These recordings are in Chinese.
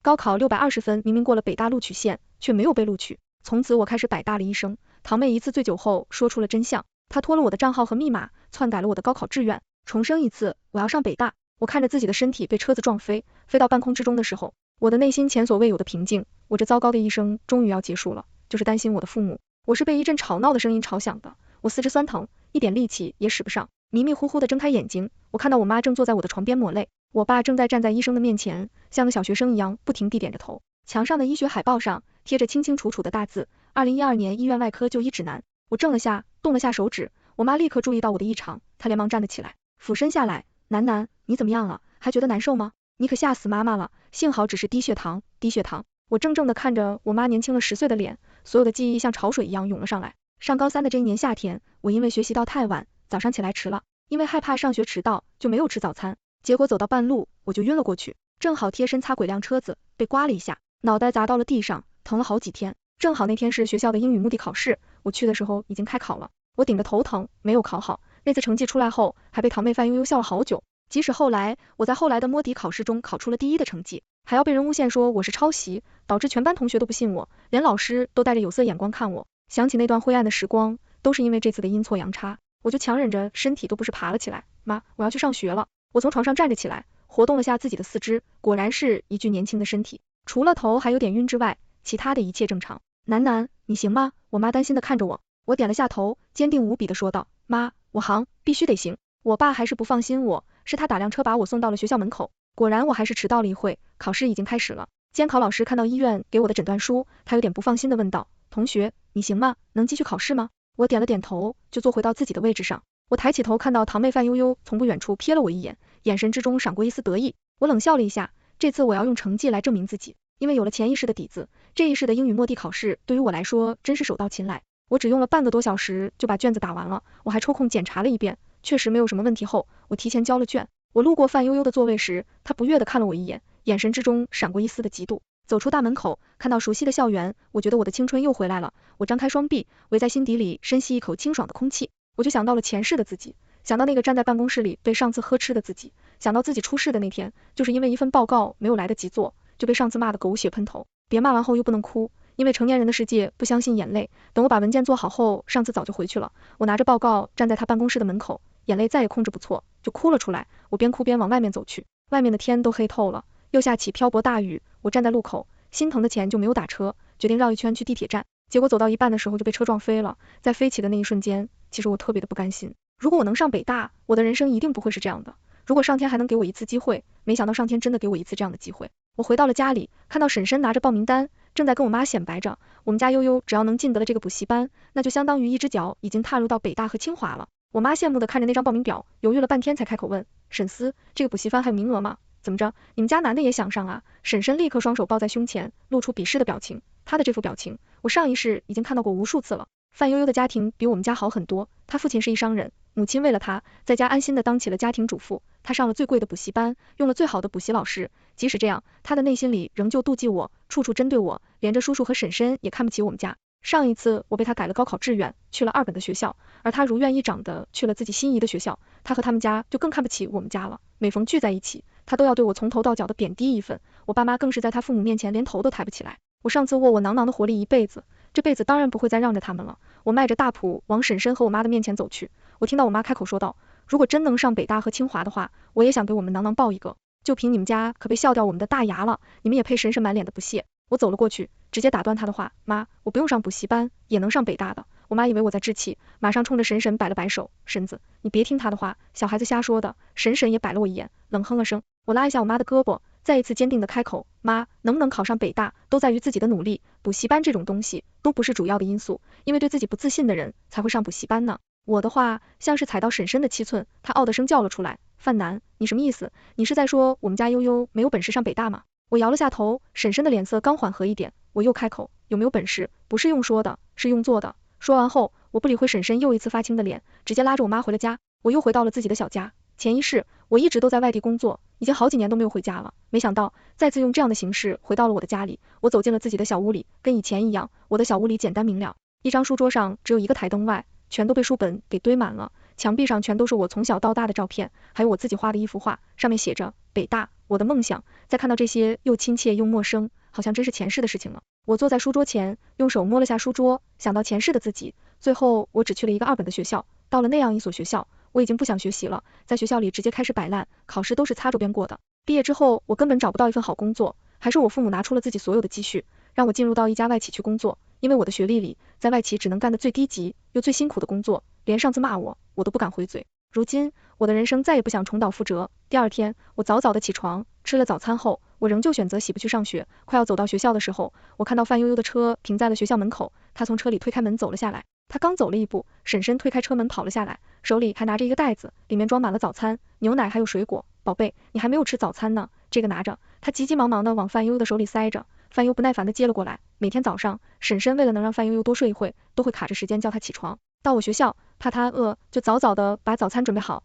高考620分，明明过了北大录取线，却没有被录取。从此我开始百大了一生。堂妹一次醉酒后说出了真相，她托了我的账号和密码，篡改了我的高考志愿，重申一次我要上北大。我看着自己的身体被车子撞飞，飞到半空之中的时候，我的内心前所未有的平静。我这糟糕的一生终于要结束了，就是担心我的父母。我是被一阵吵闹的声音吵醒的，我四肢酸疼，一点力气也使不上，迷迷糊糊的睁开眼睛，我看到我妈正坐在我的床边抹泪，我爸正在站在医生的面前，像个小学生一样不停地点着头。墙上的医学海报上贴着清清楚楚的大字，2012年医院外科就医指南。我怔了下，动了下手指，我妈立刻注意到我的异常，她连忙站了起来，俯身下来，楠楠，你怎么样了？还觉得难受吗？你可吓死妈妈了，幸好只是低血糖，低血糖。我怔怔地看着我妈年轻了10岁的脸，所有的记忆像潮水一样涌了上来。上高3的这一年夏天，我因为学习到太晚，早上起来迟了，因为害怕上学迟到，就没有吃早餐，结果走到半路我就晕了过去，正好贴身擦轨辆车子，被刮了一下，脑袋砸到了地上，疼了好几天。正好那天是学校的英语目的考试，我去的时候已经开考了，我顶着头疼，没有考好。那次成绩出来后，还被堂妹范悠悠笑了好久。即使后来我在后来的摸底考试中考出了第1的成绩，还要被人诬陷说我是抄袭，导致全班同学都不信我，连老师都带着有色眼光看我。想起那段灰暗的时光，都是因为这次的阴错阳差，我就强忍着身体都不是爬了起来。妈，我要去上学了。我从床上站着起来，活动了下自己的四肢，果然是一具年轻的身体，除了头还有点晕之外，其他的一切正常。楠楠，你行吗？我妈担心的看着我，我点了下头，坚定无比的说道，妈，我行，必须得行。我爸还是不放心我，是他打辆车把我送到了学校门口，果然我还是迟到了一会，考试已经开始了。监考老师看到医院给我的诊断书，他有点不放心的问道，同学，你行吗？能继续考试吗？我点了点头，就坐回到自己的位置上。我抬起头看到堂妹范悠悠从不远处瞥了我一眼，眼神之中闪过一丝得意。我冷笑了一下，这次我要用成绩来证明自己，因为有了潜意识的底子，这一世的英语末地考试对于我来说真是手到擒来。我只用了半个多小时就把卷子打完了，我还抽空检查了一遍，确实没有什么问题后，我提前交了卷。我路过范悠悠的座位时，她不悦地看了我一眼，眼神之中闪过一丝的嫉妒。走出大门口，看到熟悉的校园，我觉得我的青春又回来了。我张开双臂，围在心底里深吸一口清爽的空气，我就想到了前世的自己，想到那个站在办公室里被上司呵斥的自己，想到自己出事的那天，就是因为一份报告没有来得及做，就被上司骂得狗血喷头。别骂完后又不能哭，因为成年人的世界不相信眼泪。等我把文件做好后，上司早就回去了，我拿着报告站在他办公室的门口，眼泪再也控制不错，就哭了出来。我边哭边往外面走去，外面的天都黑透了，又下起瓢泼大雨。我站在路口，心疼的钱就没有打车，决定绕一圈去地铁站。结果走到一半的时候就被车撞飞了，在飞起的那一瞬间，其实我特别的不甘心。如果我能上北大，我的人生一定不会是这样的。如果上天还能给我一次机会，没想到上天真的给我一次这样的机会。我回到了家里，看到婶婶拿着报名单，正在跟我妈显摆着，我们家悠悠只要能进得了这个补习班，那就相当于一只脚已经踏入到北大和清华了。我妈羡慕的看着那张报名表，犹豫了半天才开口问，婶思，这个补习班还有名额吗？怎么着，你们家男的也想上啊？婶婶立刻双手抱在胸前，露出鄙视的表情。她的这副表情，我上一世已经看到过无数次了。范悠悠的家庭比我们家好很多，她父亲是一商人，母亲为了她，在家安心的当起了家庭主妇。她上了最贵的补习班，用了最好的补习老师，即使这样，她的内心里仍旧妒忌我，处处针对我，连着叔叔和婶婶也看不起我们家。上一次我被他改了高考志愿，去了2本的学校，而他如愿以偿的去了自己心仪的学校，他和他们家就更看不起我们家了。每逢聚在一起，他都要对我从头到脚的贬低一份，我爸妈更是在他父母面前连头都抬不起来。我上次握我囊囊的活力一辈子，这辈子当然不会再让着他们了。我迈着大步往婶婶和我妈的面前走去，我听到我妈开口说道，如果真能上北大和清华的话，我也想给我们囊囊报一个，就凭你们家可被笑掉我们的大牙了，你们也配？婶婶满脸的不屑。我走了过去，直接打断他的话，妈，我不用上补习班，也能上北大的。我妈以为我在置气，马上冲着婶婶摆了摆手，婶子，你别听他的话，小孩子瞎说的。婶婶也摆了我一眼，冷哼了声。我拉一下我妈的胳膊，再一次坚定的开口，妈，能不能考上北大，都在于自己的努力，补习班这种东西都不是主要的因素，因为对自己不自信的人才会上补习班呢。我的话像是踩到婶婶的七寸，她嗷的声叫了出来，范楠，你什么意思？你是在说我们家悠悠没有本事上北大吗？我摇了下头，婶婶的脸色刚缓和一点，我又开口，有没有本事，不是用说的，是用做的。说完后，我不理会婶婶又一次发青的脸，直接拉着我妈回了家。我又回到了自己的小家。前一世，我一直都在外地工作，已经好几年都没有回家了。没想到，再次用这样的形式回到了我的家里。我走进了自己的小屋里，跟以前一样，我的小屋里简单明了，一张书桌上只有一个台灯外，全都被书本给堆满了。墙壁上全都是我从小到大的照片，还有我自己画的一幅画，上面写着北大，我的梦想。再看到这些又亲切又陌生，好像真是前世的事情了。我坐在书桌前，用手摸了下书桌，想到前世的自己，最后我只去了一个2本的学校，到了那样一所学校，我已经不想学习了，在学校里直接开始摆烂，考试都是擦着边过的。毕业之后，我根本找不到一份好工作，还是我父母拿出了自己所有的积蓄，让我进入到一家外企去工作。因为我的学历里，在外企只能干的最低级又最辛苦的工作，连上司骂我都不敢回嘴。如今，我的人生再也不想重蹈覆辙。第二天，我早早的起床，吃了早餐后，我仍旧选择洗不去上学。快要走到学校的时候，我看到范悠悠的车停在了学校门口，她从车里推开门走了下来。她刚走了一步，婶婶推开车门跑了下来，手里还拿着一个袋子，里面装满了早餐、牛奶还有水果。宝贝，你还没有吃早餐呢，这个拿着。她急急忙忙的往范悠悠的手里塞着。范悠不耐烦的接了过来。每天早上，婶婶为了能让范悠悠多睡一会，都会卡着时间叫她起床。到我学校，怕她饿，就早早的把早餐准备好。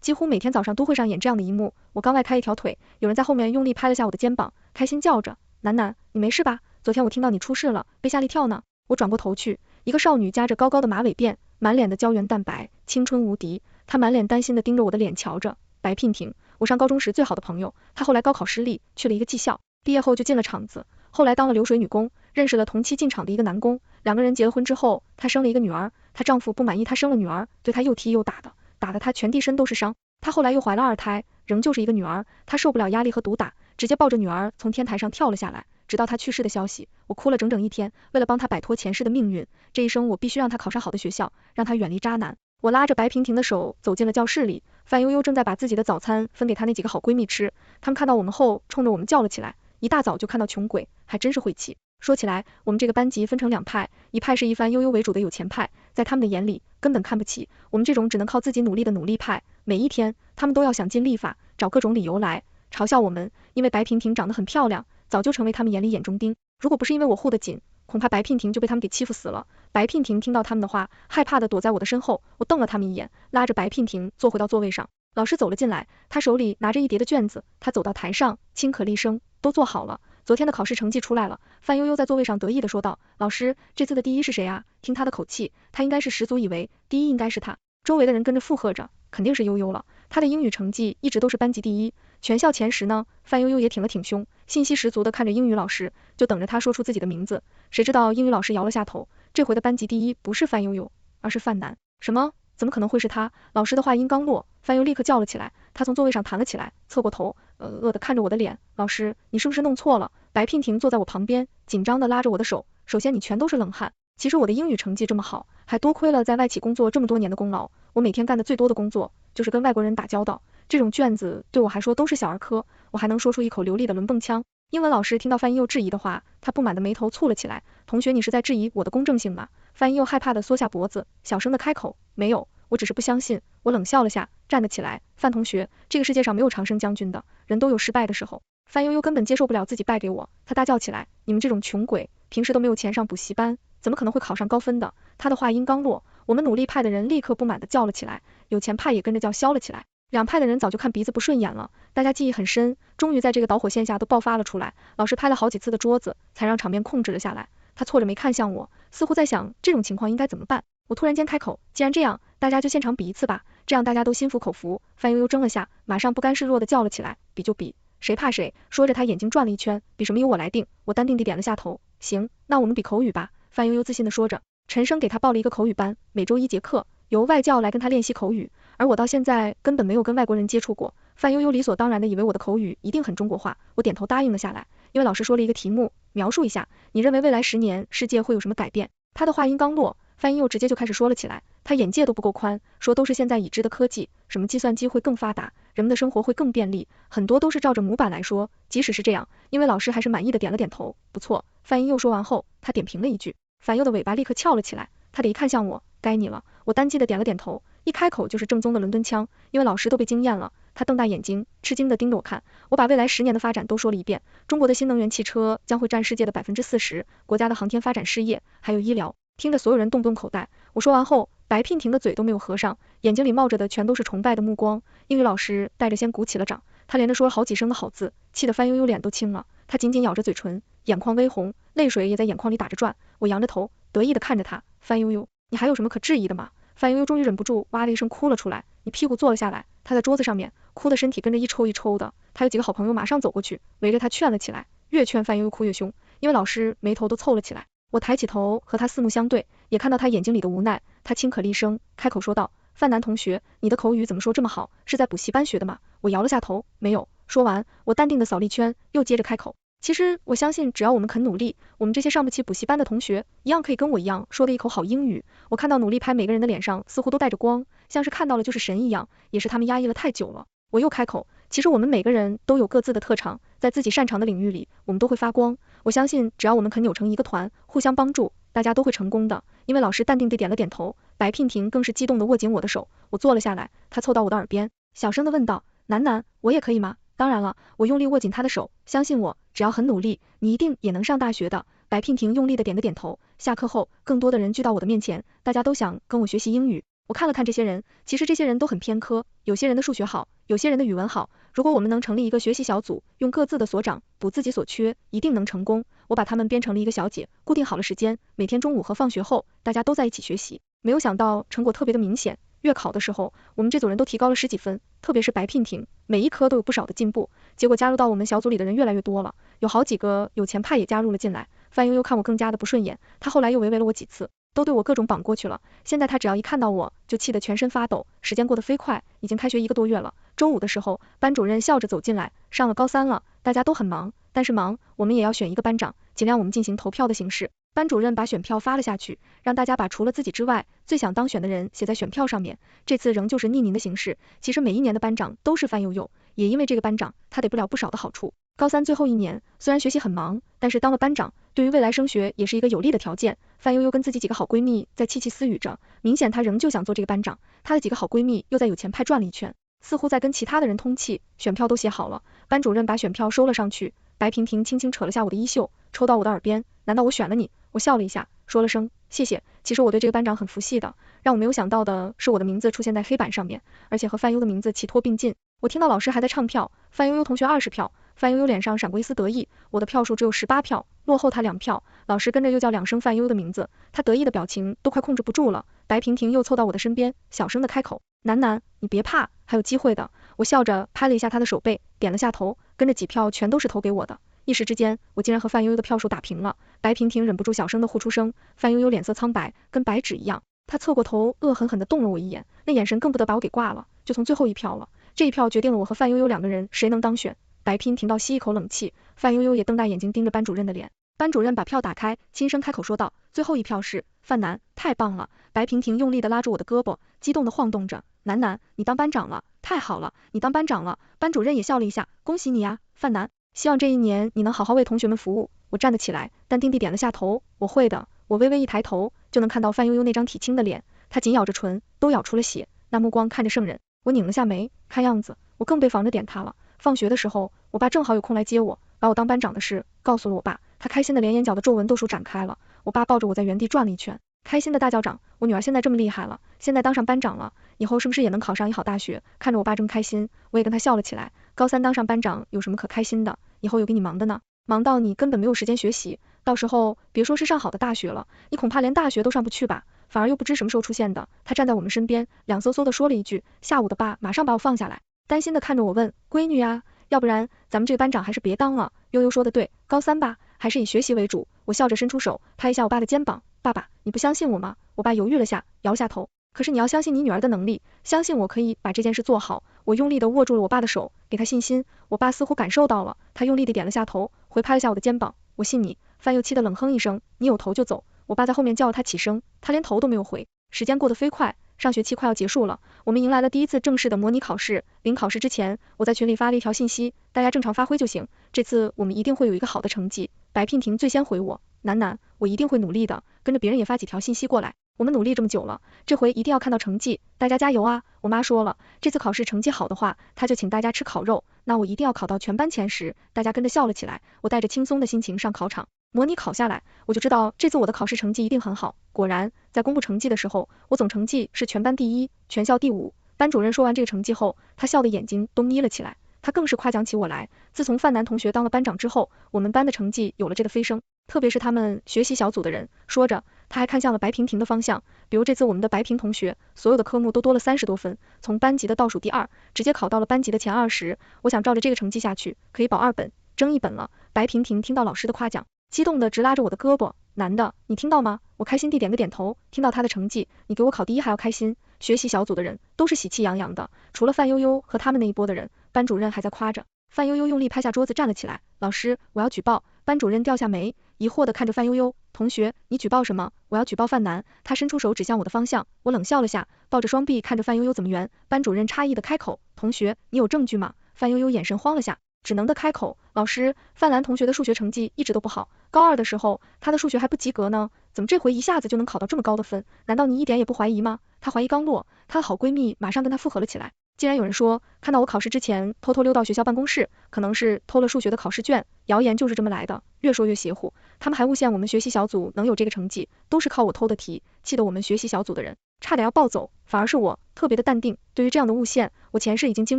几乎每天早上都会上演这样的一幕。我刚外开一条腿，有人在后面用力拍了下我的肩膀，开心叫着：楠楠，你没事吧？昨天我听到你出事了，被吓了一跳呢。我转过头去，一个少女夹着高高的马尾辫，满脸的胶原蛋白，青春无敌。她满脸担心的盯着我的脸瞧着。白娉婷，我上高中时最好的朋友，她后来高考失利，去了一个技校，毕业后就进了厂子。后来当了流水女工，认识了同期进厂的一个男工，2个人结了婚之后，她生了一个女儿，她丈夫不满意她生了女儿，对她又踢又打的，打得她全地身都是伤。她后来又怀了2胎，仍旧是一个女儿，她受不了压力和毒打，直接抱着女儿从天台上跳了下来。直到她去世的消息，我哭了整整1天。为了帮她摆脱前世的命运，这一生我必须让她考上好的学校，让她远离渣男。我拉着白娉婷的手走进了教室里，范悠悠正在把自己的早餐分给她那几个好闺蜜吃，她们看到我们后冲着我们叫了起来。一大早就看到穷鬼，还真是晦气。说起来，我们这个班级分成2派，一派是以范悠悠为主的有钱派，在他们的眼里根本看不起我们这种只能靠自己努力的努力派。每一天，他们都要想尽力法，找各种理由来嘲笑我们，因为白娉婷长得很漂亮，早就成为他们眼里眼中钉。如果不是因为我护得紧，恐怕白娉婷就被他们给欺负死了。白娉婷听到他们的话，害怕的躲在我的身后，我瞪了他们一眼，拉着白娉婷坐回到座位上。老师走了进来，他手里拿着一叠的卷子，他走到台上，轻咳厉声，都做好了。昨天的考试成绩出来了。范悠悠在座位上得意的说道，老师，这次的第一是谁啊？听他的口气，他应该是十足以为第一应该是他。周围的人跟着附和着，肯定是悠悠了，他的英语成绩一直都是班级第一，全校前10呢。范悠悠也挺了挺胸，信心十足的看着英语老师，就等着他说出自己的名字。谁知道英语老师摇了下头，这回的班级第一不是范悠悠，而是范楠。什么？怎么可能会是他？老师的话音刚落，范悠立刻叫了起来，他从座位上弹了起来，侧过头，恶的看着我的脸，老师，你是不是弄错了？白娉婷坐在我旁边，紧张的拉着我的手，首先你全都是冷汗，其实我的英语成绩这么好，还多亏了在外企工作这么多年的功劳，我每天干的最多的工作就是跟外国人打交道，这种卷子对我还说都是小儿科，我还能说出一口流利的伦蹦腔。英文老师听到范一佑质疑的话，他不满的眉头蹙了起来，同学，你是在质疑我的公正性吗？范一佑害怕的缩下脖子，小声的开口，没有，我只是不相信。我冷笑了下，站了起来，范同学，这个世界上没有常胜将军的，人都有失败的时候。范悠悠根本接受不了自己败给我，他大叫起来，你们这种穷鬼，平时都没有钱上补习班，怎么可能会考上高分的？他的话音刚落，我们努力派的人立刻不满的叫了起来，有钱派也跟着叫嚣了起来。两派的人早就看鼻子不顺眼了，大家记忆很深，终于在这个导火线下都爆发了出来。老师拍了好几次的桌子，才让场面控制了下来。他错着没看向我，似乎在想这种情况应该怎么办。我突然间开口，既然这样，大家就现场比一次吧，这样大家都心服口服。范悠悠怔了下，马上不甘示弱的叫了起来，比就比，谁怕谁？说着他眼睛转了一圈，比什么由我来定。我淡定地点了下头，行，那我们比口语吧。范悠悠自信地说着，陈生给他报了一个口语班，每周1节课，由外教来跟他练习口语。而我到现在根本没有跟外国人接触过，范悠悠理所当然的以为我的口语一定很中国化，我点头答应了下来。因为老师说了一个题目，描述一下你认为未来10年世界会有什么改变。他的话音刚落，范悠悠直接就开始说了起来，他眼界都不够宽，说都是现在已知的科技，什么计算机会更发达，人们的生活会更便利，很多都是照着模板来说。即使是这样，因为老师还是满意的点了点头，不错。范悠悠说完后，他点评了一句，范悠的尾巴立刻翘了起来，他得一看向我，该你了。我单机的点了点头，一开口就是正宗的伦敦腔，因为老师都被惊艳了，他瞪大眼睛，吃惊的盯着我看。我把未来10年的发展都说了一遍，中国的新能源汽车将会占世界的40%，国家的航天发展事业，还有医疗，听着所有人动动口袋。我说完后，白娉婷的嘴都没有合上，眼睛里冒着的全都是崇拜的目光。英语老师带着先鼓起了掌，他连着说了好几声的好字，气得范悠悠脸都青了，他紧紧咬着嘴唇，眼眶微红，泪水也在眼眶里打着转。我扬着头，得意的看着他，范悠悠，你还有什么可质疑的吗？范悠悠终于忍不住哇的一声哭了出来，一屁股坐了下来，她在桌子上面，哭的身体跟着一抽一抽的。她有几个好朋友马上走过去，围着她劝了起来，越劝范悠悠哭越凶，因为老师眉头都凑了起来。我抬起头和他四目相对，也看到他眼睛里的无奈，他轻咳了一声，开口说道：范南同学，你的口语怎么说这么好？是在补习班学的吗？我摇了下头，没有。说完，我淡定的扫了一圈，又接着开口。其实我相信，只要我们肯努力，我们这些上不起补习班的同学，一样可以跟我一样说的一口好英语。我看到努力派每个人的脸上似乎都带着光，像是看到了就是神一样，也是他们压抑了太久了。我又开口，其实我们每个人都有各自的特长，在自己擅长的领域里，我们都会发光。我相信，只要我们肯扭成一个团，互相帮助，大家都会成功的。因为老师淡定地点了点头，白娉婷更是激动地握紧我的手。我坐了下来，她凑到我的耳边，小声地问道：楠楠，我也可以吗？当然了，我用力握紧她的手，相信我，只要很努力，你一定也能上大学的。白娉婷用力地点了点头。下课后，更多的人聚到我的面前，大家都想跟我学习英语。我看了看这些人，其实这些人都很偏科，有些人的数学好，有些人的语文好。如果我们能成立一个学习小组，用各自的所长补自己所缺，一定能成功。我把他们编成了一个小节，固定好了时间，每天中午和放学后，大家都在一起学习。没有想到成果特别的明显，月考的时候，我们这组人都提高了10几分，特别是白娉婷，每一科都有不少的进步。结果加入到我们小组里的人越来越多了，有好几个有钱派也加入了进来。范悠悠看我更加的不顺眼，她后来又维维了我几次，都对我各种绑过去了。现在她只要一看到我，就气得全身发抖。时间过得飞快，已经开学1个多月了。周五的时候，班主任笑着走进来，上了高3了，大家都很忙，但是忙，我们也要选一个班长，尽量我们进行投票的形式。班主任把选票发了下去，让大家把除了自己之外最想当选的人写在选票上面。这次仍旧是匿名的形式。其实每一年的班长都是范悠悠，也因为这个班长，他得不了不少的好处。高3最后一年，虽然学习很忙，但是当了班长，对于未来升学也是一个有利的条件。范悠悠跟自己几个好闺蜜在窃窃私语着，明显她仍旧想做这个班长。她的几个好闺蜜又在有钱派转了一圈，似乎在跟其他的人通气。选票都写好了，班主任把选票收了上去。白娉婷轻轻扯了下我的衣袖，抽到我的耳边：难道我选了你？我笑了一下，说了声谢谢。其实我对这个班长很服气的，让我没有想到的是我的名字出现在黑板上面，而且和范悠的名字齐拖并进。我听到老师还在唱票，范悠悠同学20票。范悠悠脸上闪过一丝得意，我的票数只有18票，落后他2票。老师跟着又叫2声范悠悠的名字，他得意的表情都快控制不住了。白娉婷又凑到我的身边，小声的开口：楠楠，你别怕，还有机会的。我笑着拍了一下他的手背，点了下头，跟着几票全都是投给我的。一时之间，我竟然和范悠悠的票数打平了。白娉婷忍不住小声的呼出声，范悠悠脸色苍白，跟白纸一样。她侧过头，恶狠狠地瞪了我一眼，那眼神更不得把我给挂了。就从最后一票了，这一票决定了我和范悠悠2个人谁能当选。白娉婷倒吸一口冷气，范悠悠也瞪大眼睛盯着班主任的脸。班主任把票打开，轻声开口说道：最后一票是范南，太棒了。白娉婷用力地拉住我的胳膊，激动地晃动着：楠楠，你当班长了，太好了，你当班长了。班主任也笑了一下：恭喜你呀，范南，希望这一年你能好好为同学们服务。我站了起来，淡定地点了下头，我会的。我微微一抬头，就能看到范悠悠那张体清的脸，她紧咬着唇，都咬出了血，那目光看着圣人。我拧了下眉，看样子我更被防着点他了。放学的时候，我爸正好有空来接我，把我当班长的事告诉了我爸，他开心的连眼角的皱纹都数展开了。我爸抱着我在原地转了一圈，开心的大叫长：我女儿现在这么厉害了，现在当上班长了，以后是不是也能考上一好大学？看着我爸这么开心，我也跟他笑了起来。高3当上班长有什么可开心的？以后有给你忙的呢，忙到你根本没有时间学习，到时候别说是上好的大学了，你恐怕连大学都上不去吧，反而又不知什么时候出现的。他站在我们身边，凉飕飕的说了一句：下午的吧，马上把我放下来。担心的看着我问：闺女啊，要不然咱们这个班长还是别当了。悠悠说的对，高3吧，还是以学习为主。我笑着伸出手，拍一下我爸的肩膀：爸爸，你不相信我吗？我爸犹豫了下，摇下头。可是你要相信你女儿的能力，相信我可以把这件事做好。我用力的握住了我爸的手，给他信心。我爸似乎感受到了，他用力的点了下头，回拍了下我的肩膀：我信你。范又气的冷哼一声：你有头就走。我爸在后面叫了他起身，他连头都没有回。时间过得飞快，上学期快要结束了，我们迎来了第一次正式的模拟考试。临考试之前，我在群里发了一条信息，大家正常发挥就行，这次我们一定会有一个好的成绩。白娉婷最先回我：楠楠，我一定会努力的。跟着别人也发几条信息过来，我们努力这么久了，这回一定要看到成绩，大家加油啊。我妈说了，这次考试成绩好的话，她就请大家吃烤肉，那我一定要考到全班前10。大家跟着笑了起来，我带着轻松的心情上考场。模拟考下来，我就知道这次我的考试成绩一定很好。果然，在公布成绩的时候，我总成绩是全班第1，全校第5。班主任说完这个成绩后，他笑的眼睛都眯了起来，他更是夸奖起我来。自从范南同学当了班长之后，我们班的成绩有了这个飞升，特别是他们学习小组的人。说着，他还看向了白平婷的方向，比如这次我们的白平同学，所有的科目都多了30多分，从班级的倒数第2，直接考到了班级的前20，我想照着这个成绩下去，可以保2本，争1本了。白平婷听到老师的夸奖，激动的直拉着我的胳膊，男的，你听到吗？我开心地点个点头，听到他的成绩，你给我考第1还要开心。学习小组的人都是喜气洋洋的，除了范悠悠和他们那一波的人，班主任还在夸着。范悠悠用力拍下桌子站了起来，老师，我要举报。班主任掉下眉，疑惑地看着范悠悠，同学，你举报什么？我要举报范楠。他伸出手指向我的方向，我冷笑了下，抱着双臂看着范悠悠怎么圆。班主任诧异地开口，同学，你有证据吗？范悠悠眼神慌了下，只能的开口，老师，范兰同学的数学成绩一直都不好，高2的时候他的数学还不及格呢，怎么这回一下子就能考到这么高的分？难道你一点也不怀疑吗？她怀疑刚落，她的好闺蜜马上跟她附和了起来。既然有人说看到我考试之前偷偷溜到学校办公室，可能是偷了数学的考试卷，谣言就是这么来的，越说越邪乎。他们还诬陷我们学习小组能有这个成绩，都是靠我偷的题，气得我们学习小组的人差点要暴走，反而是我特别的淡定。对于这样的诬陷，我前世已经经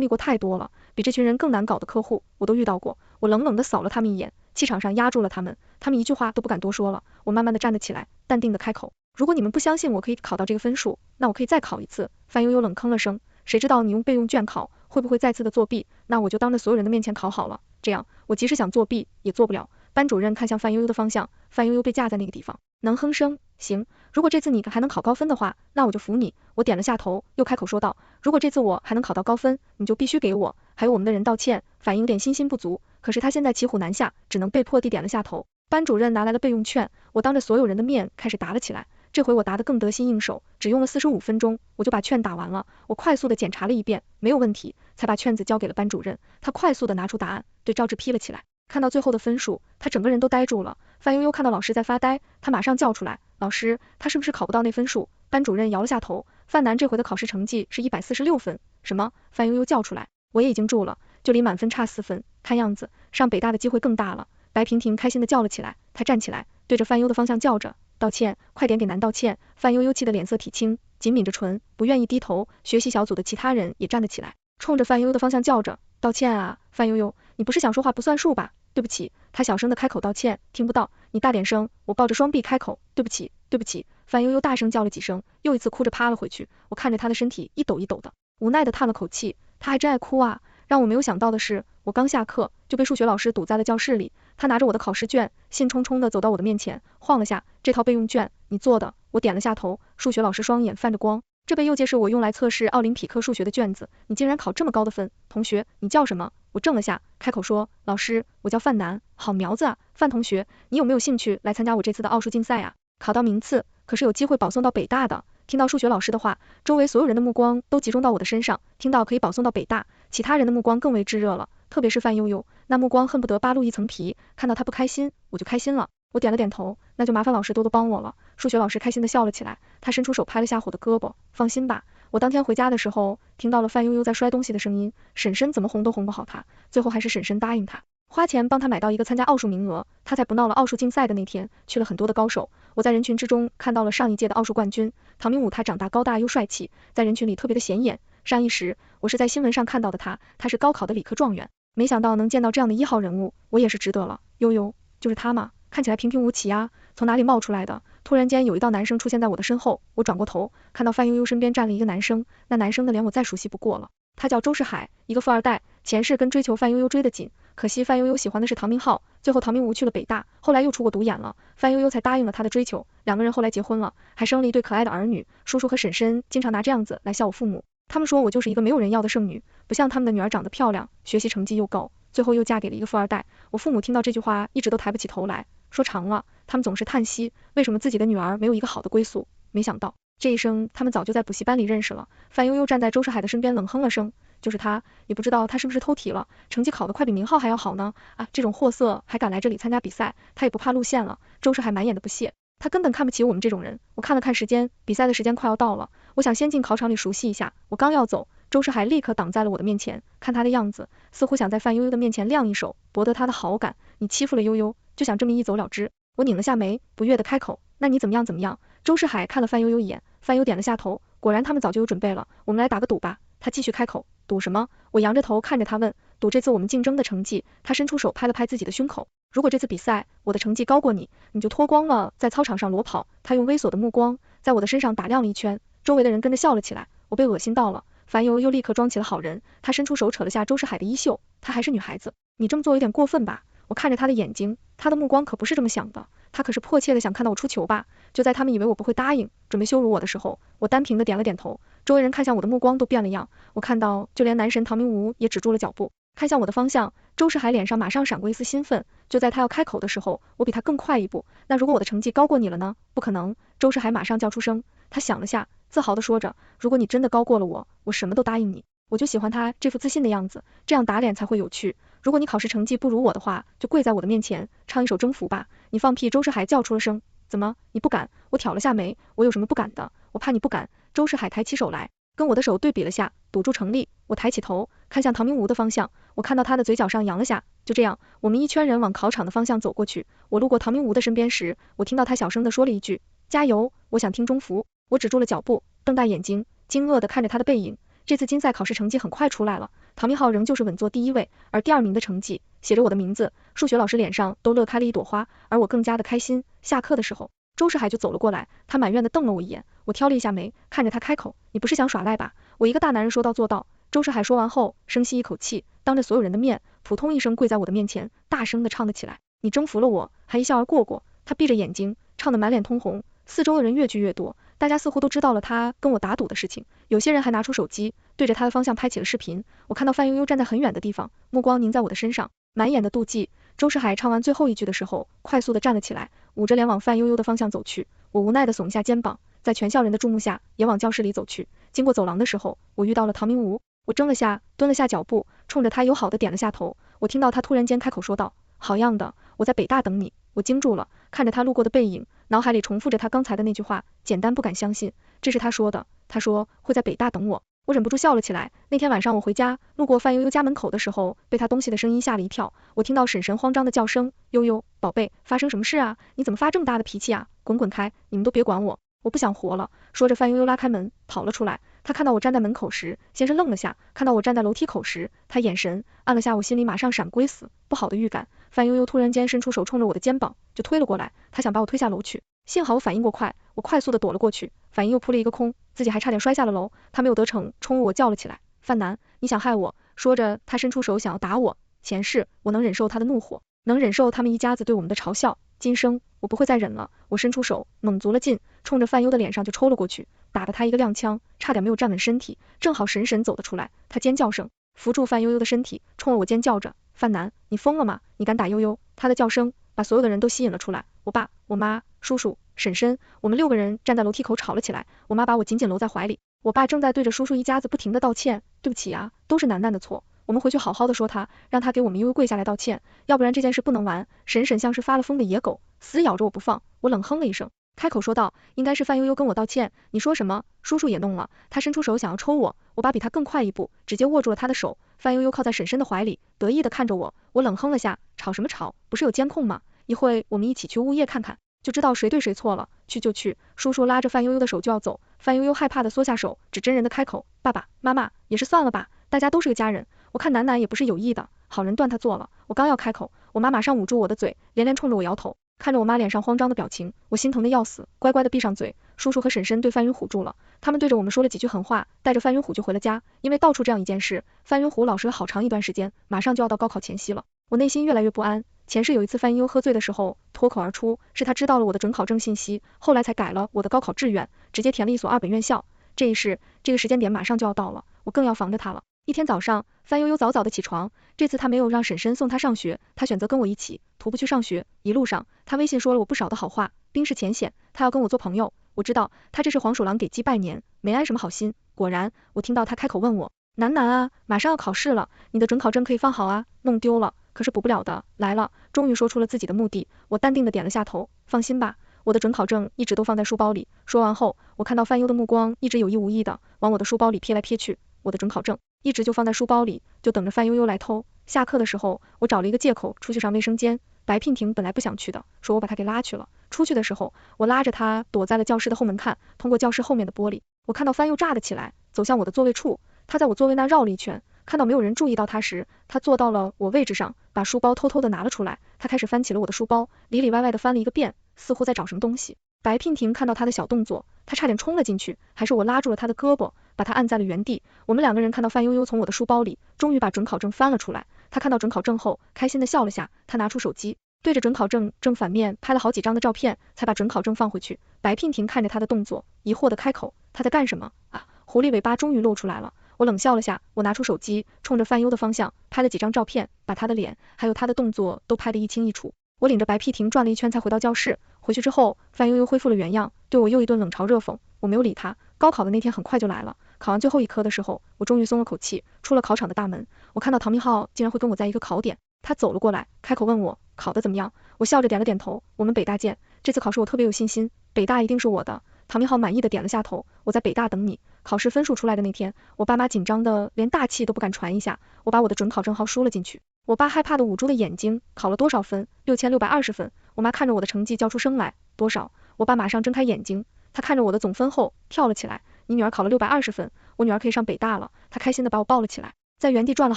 历过太多了，比这群人更难搞的客户我都遇到过。我冷冷的扫了他们一眼，气场上压住了他们，他们一句话都不敢多说了。我慢慢的站了起来，淡定的开口，如果你们不相信我可以考到这个分数，那我可以再考一次。范悠悠冷吭了声，谁知道你用备用卷考会不会再次的作弊，那我就当着所有人的面前考好了，这样我即使想作弊也做不了。班主任看向范悠悠的方向，范悠悠被架在那个地方，能哼声，行，如果这次你还能考高分的话，那我就服你。我点了下头，又开口说道，如果这次我还能考到高分，你就必须给我还有我们的人道歉。反应有点信心不足，可是他现在骑虎难下，只能被迫地点了下头。班主任拿来了备用券，我当着所有人的面开始答了起来。这回我答得更得心应手，只用了45分钟，我就把券打完了。我快速的检查了一遍，没有问题，才把卷子交给了班主任。他快速的拿出答案，对赵志批了起来。看到最后的分数，他整个人都呆住了。范悠悠看到老师在发呆，他马上叫出来，老师，他是不是考不到那分数？班主任摇了下头，范楠这回的考试成绩是146分。什么？范悠悠叫出来，我也已经住了，就离满分差4分，看样子上北大的机会更大了。白平婷开心的叫了起来，她站起来，对着范悠的方向叫着，道歉，快点给楠道歉。范悠悠气得脸色铁青，紧抿着唇，不愿意低头。学习小组的其他人也站了起来，冲着范悠悠的方向叫着，道歉啊，范悠悠，你不是想说话不算数吧？对不起，他小声的开口道歉，听不到，你大点声。我抱着双臂开口，对不起，对不起。范悠悠大声叫了几声，又一次哭着趴了回去。我看着他的身体一抖一抖的，无奈的叹了口气，他还真爱哭啊。让我没有想到的是，我刚下课就被数学老师堵在了教室里。他拿着我的考试卷，兴冲冲的走到我的面前，晃了下，这套备用卷，你做的。我点了下头，数学老师双眼泛着光，这被又届是我用来测试奥林匹克数学的卷子，你竟然考这么高的分，同学，你叫什么？我怔了下，开口说，老师，我叫范楠。好苗子啊，范同学，你有没有兴趣来参加我这次的奥数竞赛啊？考到名次，可是有机会保送到北大的。听到数学老师的话，周围所有人的目光都集中到我的身上，听到可以保送到北大，其他人的目光更为炙热了，特别是范悠悠，那目光恨不得扒露一层皮，看到他不开心，我就开心了。我点了点头，那就麻烦老师多多帮我了。数学老师开心的笑了起来，他伸出手拍了下我的胳膊，放心吧，我当天回家的时候听到了范悠悠在摔东西的声音，婶婶怎么哄都哄不好他，最后还是婶婶答应他，花钱帮他买到一个参加奥数名额，他才不闹了。奥数竞赛的那天去了很多的高手，我在人群之中看到了上一届的奥数冠军唐明武，他长大高大又帅气，在人群里特别的显眼。上一时我是在新闻上看到的他是高考的理科状元，没想到能见到这样的1号人物，我也是值得了。悠悠，就是他吗？看起来平平无奇啊，从哪里冒出来的？突然间有一道男生出现在我的身后，我转过头，看到范悠悠身边站了一个男生，那男生的脸我再熟悉不过了，他叫周世海，一个富二代，前世跟追求范悠悠追得紧，可惜范悠悠喜欢的是唐明浩，最后唐明武去了北大，后来又出国读研了，范悠悠才答应了他的追求，两个人后来结婚了，还生了一对可爱的儿女。叔叔和婶婶经常拿这样子来笑我父母，他们说我就是一个没有人要的剩女，不像他们的女儿长得漂亮，学习成绩又高，最后又嫁给了一个富二代。我父母听到这句话一直都抬不起头来，说长了他们总是叹息，为什么自己的女儿没有一个好的归宿，没想到这一生他们早就在补习班里认识了。范悠悠站在周世海的身边冷哼了声，就是他，也不知道他是不是偷题了，成绩考得快比明浩还要好呢，啊，这种货色还敢来这里参加比赛，他也不怕露馅了。周世海满眼的不屑，他根本看不起我们这种人。我看了看时间，比赛的时间快要到了，我想先进考场里熟悉一下，我刚要走，周世海立刻挡在了我的面前，看他的样子，似乎想在范悠悠的面前亮一手，博得他的好感。你欺负了悠悠，就想这么一走了之？我拧了下眉，不悦的开口，那你怎么样怎么样？周世海看了范悠悠一眼，范悠点了下头，果然他们早就有准备了，我们来打个赌吧。他继续开口，赌什么？我扬着头看着他问，赌这次我们竞争的成绩。他伸出手拍了拍自己的胸口，如果这次比赛我的成绩高过你，你就脱光了在操场上裸跑。他用猥琐的目光在我的身上打量了一圈，周围的人跟着笑了起来，我被恶心到了。樊悠悠立刻装起了好人，他伸出手扯了下周世海的衣袖，她还是女孩子，你这么做有点过分吧？我看着他的眼睛，他的目光可不是这么想的，他可是迫切的想看到我出球吧。就在他们以为我不会答应，准备羞辱我的时候，我单凭的点了点头。周围人看向我的目光都变了样，我看到就连男神唐明武也止住了脚步，看向我的方向。周世海脸上马上闪过一丝兴奋，就在他要开口的时候，我比他更快一步。那如果我的成绩高过你了呢？不可能。周世海马上叫出声，他想了下，自豪地说着，如果你真的高过了我，我什么都答应你。我就喜欢他这副自信的样子，这样打脸才会有趣。如果你考试成绩不如我的话，就跪在我的面前唱一首征服吧。你放屁！周世海叫出了声。怎么，你不敢？我挑了下眉，我有什么不敢的？我怕你不敢。周世海抬起手来，跟我的手对比了下，堵住成立。我抬起头，看向唐明武的方向，我看到他的嘴角上扬了下。就这样，我们一圈人往考场的方向走过去。我路过唐明武的身边时，我听到他小声地说了一句：加油，我想听征服。我止住了脚步，瞪大眼睛，惊愕地看着他的背影。这次竞赛考试成绩很快出来了，唐明浩仍旧是稳坐第一位，而第2名的成绩写着我的名字，数学老师脸上都乐开了一朵花，而我更加的开心。下课的时候，周世海就走了过来，他埋怨的瞪了我一眼，我挑了一下眉，看着他开口，你不是想耍赖吧？我一个大男人说到做到。周世海说完后，深吸一口气，当着所有人的面，扑通一声跪在我的面前，大声的唱了起来，你征服了我，还一笑而过。他闭着眼睛，唱得满脸通红，四周的人越聚越多，大家似乎都知道了他跟我打赌的事情，有些人还拿出手机对着他的方向拍起了视频。我看到范悠悠站在很远的地方，目光凝在我的身上，满眼的妒忌。周世海唱完最后一句的时候，快速的站了起来，捂着脸往范悠悠的方向走去。我无奈的耸下肩膀，在全校人的注目下，也往教室里走去。经过走廊的时候，我遇到了唐明武，我怔了下，蹲了下脚步，冲着他友好的点了下头。我听到他突然间开口说道，好样的，我在北大等你。我惊住了，看着他路过的背影，脑海里重复着他刚才的那句话，简单不敢相信，这是他说的，他说会在北大等我。我忍不住笑了起来。那天晚上我回家，路过范悠悠家门口的时候，被他东西的声音吓了一跳。我听到婶婶慌张的叫声，悠悠，宝贝，发生什么事啊？你怎么发这么大的脾气啊？滚滚开，你们都别管我，我不想活了。说着范悠悠拉开门跑了出来。他看到我站在门口时，先是愣了下，看到我站在楼梯口时，他眼神暗了下，我心里马上闪过死不好的预感。范悠悠突然间伸出手冲着我的肩膀就推了过来，他想把我推下楼去，幸好我反应过快，我快速的躲了过去，反应又扑了一个空，自己还差点摔下了楼。他没有得逞，冲我叫了起来，范南，你想害我？说着他伸出手想要打我。前世我能忍受他的怒火，能忍受他们一家子对我们的嘲笑，今生我不会再忍了。我伸出手猛足了劲，冲着范悠的脸上就抽了过去，打得他一个踉跄，差点没有站稳身体。正好婶婶走得出来，他尖叫声扶住范悠悠的身体，冲了我尖叫着，范南，你疯了吗？你敢打悠悠？他的叫声把所有的人都吸引了出来，我爸、我妈、叔叔、婶婶，我们6个人站在楼梯口吵了起来。我妈把我紧紧搂在怀里，我爸正在对着叔叔一家子不停的道歉，对不起啊，都是楠楠的错，我们回去好好的说他，让他给我们悠悠跪下来道歉，要不然这件事不能完。婶婶像是发了疯的野狗，死咬着我不放。我冷哼了一声，开口说道，应该是范悠悠跟我道歉，你说什么？叔叔也弄了，他伸出手想要抽我，我爸比他更快一步，直接握住了他的手。范悠悠靠在婶婶的怀里，得意的看着我，我冷哼了下，吵什么吵，不是有监控吗？一会我们一起去物业看看，就知道谁对谁错了。去就去。叔叔拉着范悠悠的手就要走，范悠悠害怕的缩下手，指真人的开口，爸爸妈妈，也是算了吧，大家都是个家人，我看楠楠也不是有意的，好人断他做了。我刚要开口，我妈马上捂住我的嘴，连连冲着我摇头。看着我妈脸上慌张的表情，我心疼的要死，乖乖的闭上嘴。叔叔和婶婶对范云虎住了，他们对着我们说了几句狠话，带着范云虎就回了家。因为到处这样一件事，范云虎老实了好长一段时间，马上就要到高考前夕了。我内心越来越不安。前世有一次范悠喝醉的时候脱口而出，是他知道了我的准考证信息，后来才改了我的高考志愿，直接填了一所2本院校。这一世，这个时间点马上就要到了，我更要防着他了。一天早上，范悠悠早早的起床，这次他没有让婶婶送他上学，他选择跟我一起徒步去上学。一路上，他微信说了我不少的好话，冰释前嫌，他要跟我做朋友。我知道他这是黄鼠狼给鸡拜年，没安什么好心。果然，我听到他开口问我，楠楠啊，马上要考试了，你的准考证可以放好啊，弄丢了可是补不了的。来了，终于说出了自己的目的。我淡定的点了下头，放心吧，我的准考证一直都放在书包里。说完后，我看到范悠的目光一直有意无意的往我的书包里瞥来瞥去，我的准考证一直就放在书包里，就等着范悠悠来偷。下课的时候，我找了一个借口出去上卫生间。白娉婷本来不想去的，说我把她给拉去了。出去的时候，我拉着她躲在了教室的后门看，通过教室后面的玻璃，我看到范悠炸了起来，走向我的座位处。她在我座位那绕了一圈，看到没有人注意到她时，她坐到了我位置上，把书包偷偷的拿了出来，他开始翻起了我的书包，里里外外的翻了一个遍，似乎在找什么东西。白娉婷看到他的小动作，他差点冲了进去，还是我拉住了他的胳膊，把他按在了原地。我们两个人看到范悠悠从我的书包里终于把准考证翻了出来，他看到准考证后开心的笑了下，他拿出手机对着准考证正反面拍了好几张的照片，才把准考证放回去。白娉婷看着他的动作，疑惑的开口，他在干什么啊？狐狸尾巴终于露出来了。我冷笑了下，我拿出手机，冲着范悠的方向拍了几张照片，把他的脸还有他的动作都拍得一清一楚。我领着白娉婷转了一圈才回到教室，回去之后，范悠悠恢复了原样，对我又一顿冷嘲热讽。我没有理他。高考的那天很快就来了，考完最后一科的时候，我终于松了口气，出了考场的大门，我看到唐明浩竟然会跟我在一个考点，他走了过来，开口问我考得怎么样。我笑着点了点头，我们北大见，这次考试我特别有信心，北大一定是我的。唐明浩满意的点了下头，我在北大等你。考试分数出来的那天，我爸妈紧张的连大气都不敢传一下，我把我的准考证号输了进去。我爸害怕的捂住了眼睛，考了多少分？6620分。我妈看着我的成绩叫出声来，多少？我爸马上睁开眼睛，他看着我的总分后跳了起来，你女儿考了620分，我女儿可以上北大了。他开心的把我抱了起来，在原地转了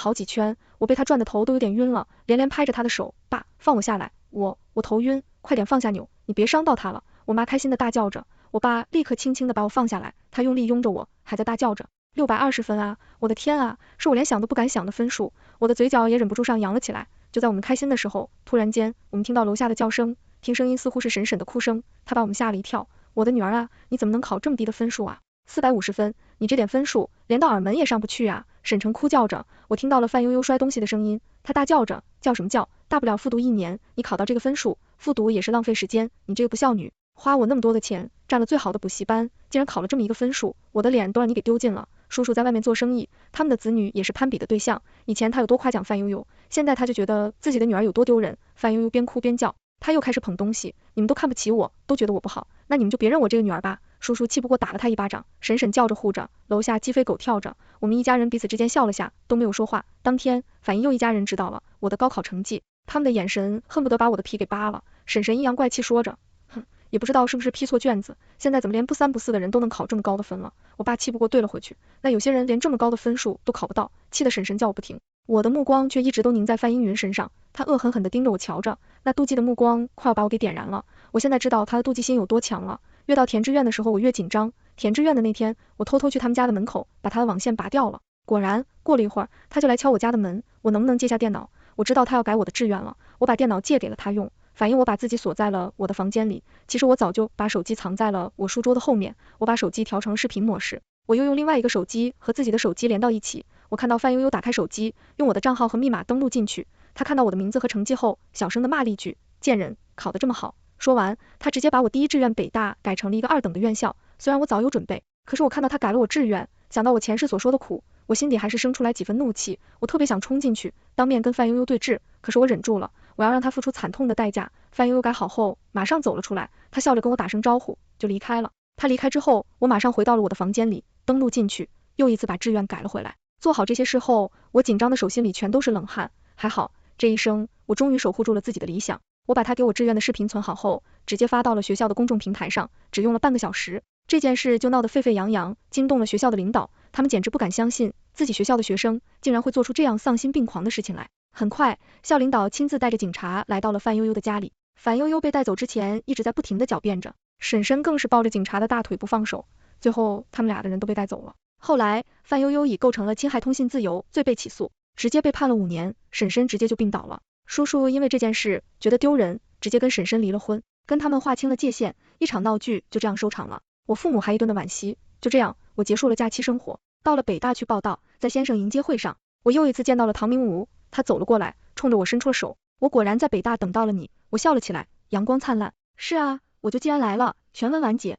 好几圈，我被他转的头都有点晕了，连连拍着他的手，爸，放我下来，我头晕，快点放下钮，你别伤到他了。我妈开心的大叫着，我爸立刻轻轻的把我放下来，他用力拥着我，还在大叫着620分啊，我的天啊，是我连想都不敢想的分数，我的嘴角也忍不住上扬了起来。就在我们开心的时候，突然间我们听到楼下的叫声，听声音似乎是婶婶的哭声，他把我们吓了一跳，我的女儿啊，你怎么能考这么低的分数啊？450分，你这点分数连到耳门也上不去啊！沈晨哭叫着，我听到了范悠悠摔东西的声音，她大叫着，叫什么叫？大不了复读1年，你考到这个分数，复读也是浪费时间，你这个不孝女，花我那么多的钱，占了最好的补习班，竟然考了这么一个分数，我的脸都让你给丢尽了。叔叔在外面做生意，他们的子女也是攀比的对象，以前他有多夸奖范悠悠，现在他就觉得自己的女儿有多丢人。范悠悠边哭边叫，他又开始捧东西，你们都看不起我，都觉得我不好，那你们就别认我这个女儿吧。叔叔气不过打了他一巴掌，婶婶叫着护着，楼下鸡飞狗跳着，我们一家人彼此之间笑了下，都没有说话。当天反应又一家人知道了我的高考成绩，他们的眼神恨不得把我的皮给扒了。婶婶阴阳怪气说着，哼，也不知道是不是批错卷子，现在怎么连不三不四的人都能考这么高的分了。我爸气不过对了回去，那有些人连这么高的分数都考不到，气得婶婶叫我不停。我的目光却一直都凝在范英云身上，他恶狠狠地盯着我瞧着，那妒忌的目光快要把我给点燃了。我现在知道他的妒忌心有多强了。越到填志愿的时候我越紧张，填志愿的那天我偷偷去他们家的门口把他的网线拔掉了，果然过了一会儿他就来敲我家的门，我能不能借下电脑？我知道他要改我的志愿了，我把电脑借给了他用，反映我把自己锁在了我的房间里，其实我早就把手机藏在了我书桌的后面，我把手机调成视频模式，我又用另外一个手机和自己的手机连到一起，我看到范悠悠打开手机，用我的账号和密码登录进去，他看到我的名字和成绩后小声的骂了一句，贱人，考得这么好。说完，他直接把我第一志愿北大改成了一个2等的院校，虽然我早有准备，可是我看到他改了我志愿，想到我前世所说的苦，我心底还是生出来几分怒气，我特别想冲进去，当面跟范悠悠对峙，可是我忍住了，我要让他付出惨痛的代价。范悠悠改好后，马上走了出来，他笑着跟我打声招呼，就离开了。他离开之后，我马上回到了我的房间里，登录进去，又一次把志愿改了回来。做好这些事后，我紧张的手心里全都是冷汗，还好，这一生，我终于守护住了自己的理想。我把他给我志愿的视频存好后，直接发到了学校的公众平台上，只用了半个小时，这件事就闹得沸沸扬扬，惊动了学校的领导，他们简直不敢相信自己学校的学生竟然会做出这样丧心病狂的事情来。很快，校领导亲自带着警察来到了范悠悠的家里，范悠悠被带走之前一直在不停的狡辩着，婶婶更是抱着警察的大腿不放手，最后他们俩的人都被带走了。后来，范悠悠以构成了侵害通信自由罪被起诉，直接被判了5年，婶婶直接就病倒了。叔叔因为这件事觉得丢人，直接跟婶婶离了婚，跟他们划清了界限，一场闹剧就这样收场了。我父母还一顿的惋惜，就这样，我结束了假期生活，到了北大去报道，在先生迎接会上，我又一次见到了唐明武，他走了过来，冲着我伸出了手，我果然在北大等到了你，我笑了起来，阳光灿烂。是啊，我就既然来了，全文完结。